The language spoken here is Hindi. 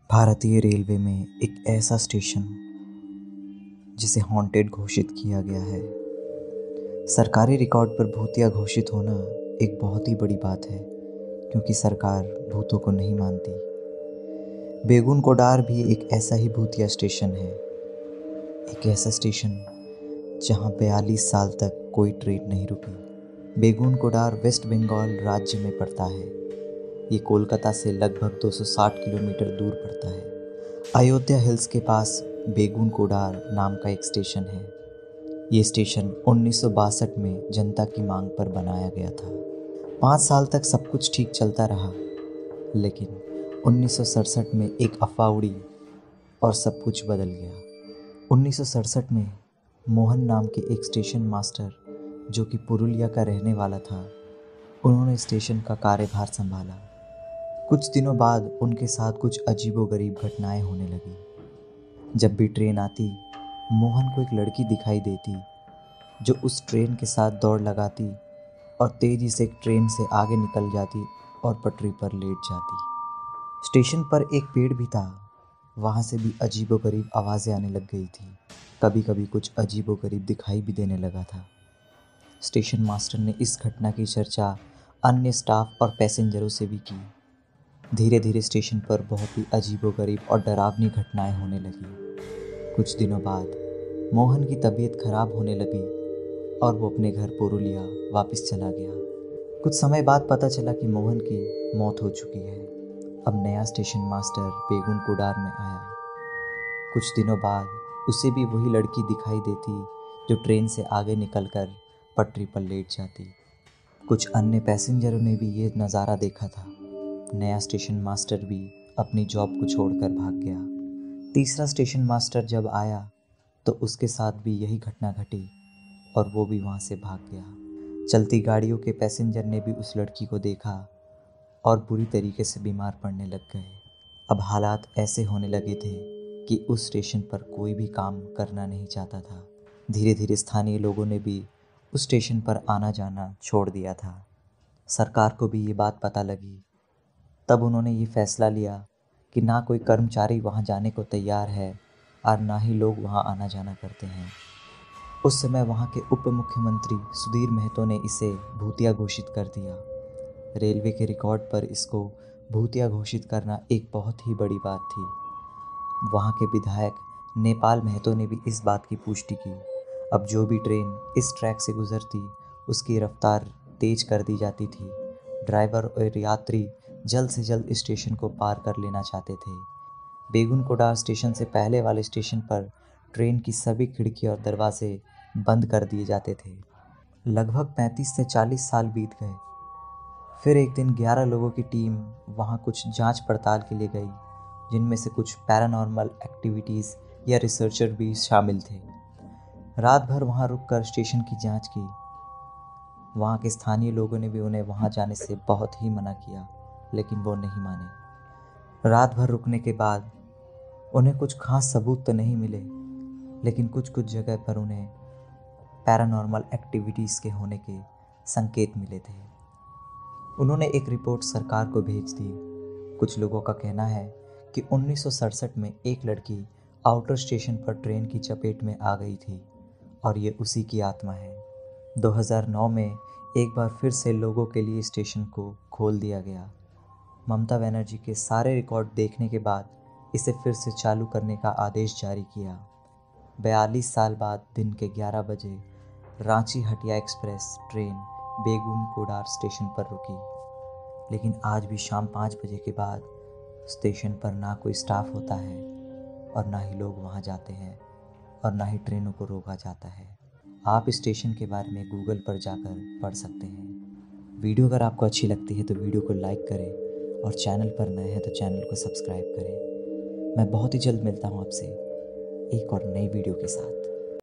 भारतीय रेलवे में एक ऐसा स्टेशन जिसे हॉन्टेड घोषित किया गया है। सरकारी रिकॉर्ड पर भूतिया घोषित होना एक बहुत ही बड़ी बात है, क्योंकि सरकार भूतों को नहीं मानती। बेगुन कोडार भी एक ऐसा ही भूतिया स्टेशन है। एक ऐसा स्टेशन जहां 42 साल तक कोई ट्रेन नहीं रुकी। बेगुन कोडार वेस्ट बंगाल राज्य में पड़ता है। ये कोलकाता से लगभग 260 किलोमीटर दूर पड़ता है। अयोध्या हिल्स के पास बेगुन कोडार नाम का एक स्टेशन है। ये स्टेशन 1962 में जनता की मांग पर बनाया गया था। 5 साल तक सब कुछ ठीक चलता रहा, लेकिन 1967 में एक अफवाह उड़ी और सब कुछ बदल गया। 1967 में मोहन नाम के एक स्टेशन मास्टर, जो कि पुरुलिया का रहने वाला था, उन्होंने स्टेशन का कार्यभार संभाला। कुछ दिनों बाद उनके साथ कुछ अजीबोगरीब घटनाएं होने लगी। जब भी ट्रेन आती, मोहन को एक लड़की दिखाई देती जो उस ट्रेन के साथ दौड़ लगाती और तेजी से ट्रेन से आगे निकल जाती और पटरी पर लेट जाती। स्टेशन पर एक पेड़ भी था, वहाँ से भी अजीबोगरीब आवाज़ें आने लग गई थी। कभी कभी कुछ अजीबोगरीब दिखाई भी देने लगा था। स्टेशन मास्टर ने इस घटना की चर्चा अन्य स्टाफ और पैसेंजरों से भी की। धीरे धीरे स्टेशन पर बहुत ही अजीबोगरीब और डरावनी घटनाएं होने लगी। कुछ दिनों बाद मोहन की तबीयत खराब होने लगी और वो अपने घर पुरुलिया वापस चला गया। कुछ समय बाद पता चला कि मोहन की मौत हो चुकी है। अब नया स्टेशन मास्टर बेगुन कोडार में आया। कुछ दिनों बाद उसे भी वही लड़की दिखाई देती जो ट्रेन से आगे निकलकर पटरी पर लेट जाती। कुछ अन्य पैसेंजरों ने भी ये नज़ारा देखा था। नया स्टेशन मास्टर भी अपनी जॉब को छोड़कर भाग गया। तीसरा स्टेशन मास्टर जब आया तो उसके साथ भी यही घटना घटी और वो भी वहाँ से भाग गया। चलती गाड़ियों के पैसेंजर ने भी उस लड़की को देखा और बुरी तरीके से बीमार पड़ने लग गए। अब हालात ऐसे होने लगे थे कि उस स्टेशन पर कोई भी काम करना नहीं चाहता था। धीरे धीरे स्थानीय लोगों ने भी उस स्टेशन पर आना जाना छोड़ दिया था। सरकार को भी ये बात पता लगी। तब उन्होंने ये फैसला लिया कि ना कोई कर्मचारी वहाँ जाने को तैयार है और ना ही लोग वहाँ आना जाना करते हैं। उस समय वहाँ के उप मुख्यमंत्री सुधीर महतो ने इसे भूतिया घोषित कर दिया। रेलवे के रिकॉर्ड पर इसको भूतिया घोषित करना एक बहुत ही बड़ी बात थी। वहाँ के विधायक नेपाल महतो ने भी इस बात की पुष्टि की। अब जो भी ट्रेन इस ट्रैक से गुजरती, उसकी रफ्तार तेज कर दी जाती थी। ड्राइवर और यात्री जल्द से जल्द इस स्टेशन को पार कर लेना चाहते थे। बेगुन कोडार स्टेशन से पहले वाले स्टेशन पर ट्रेन की सभी खिड़की और दरवाजे बंद कर दिए जाते थे। लगभग 35 से 40 साल बीत गए। फिर एक दिन 11 लोगों की टीम वहाँ कुछ जांच पड़ताल के लिए गई, जिनमें से कुछ पैरानॉर्मल एक्टिविटीज़ या रिसर्चर भी शामिल थे। रात भर वहाँ रुककर स्टेशन की जांच की। वहाँ के स्थानीय लोगों ने भी उन्हें वहाँ जाने से बहुत ही मना किया, लेकिन वो नहीं माने। रात भर रुकने के बाद उन्हें कुछ खास सबूत तो नहीं मिले, लेकिन कुछ कुछ जगह पर उन्हें पैरानॉर्मल एक्टिविटीज़ के होने के संकेत मिले थे। उन्होंने एक रिपोर्ट सरकार को भेज दी। कुछ लोगों का कहना है कि 1967 में एक लड़की आउटर स्टेशन पर ट्रेन की चपेट में आ गई थी और ये उसी की आत्मा है। 2009 में एक बार फिर से लोगों के लिए स्टेशन को खोल दिया गया। ममता बनर्जी के सारे रिकॉर्ड देखने के बाद इसे फिर से चालू करने का आदेश जारी किया। 42 साल बाद दिन के 11 बजे Ranchi Hatia express train Begunkodar station पर रुकी, लेकिन आज भी शाम 5 बजे के बाद स्टेशन पर ना कोई स्टाफ होता है और ना ही लोग वहां जाते हैं और ना ही ट्रेनों को रोका जाता है। आप स्टेशन के बारे में गूगल पर जाकर पढ़ सकते हैं। वीडियो अगर आपको अच्छी लगती है तो वीडियो को लाइक करें और चैनल पर नए हैं तो चैनल को सब्सक्राइब करें। मैं बहुत ही जल्द मिलता हूँ आपसे एक और नई वीडियो के साथ।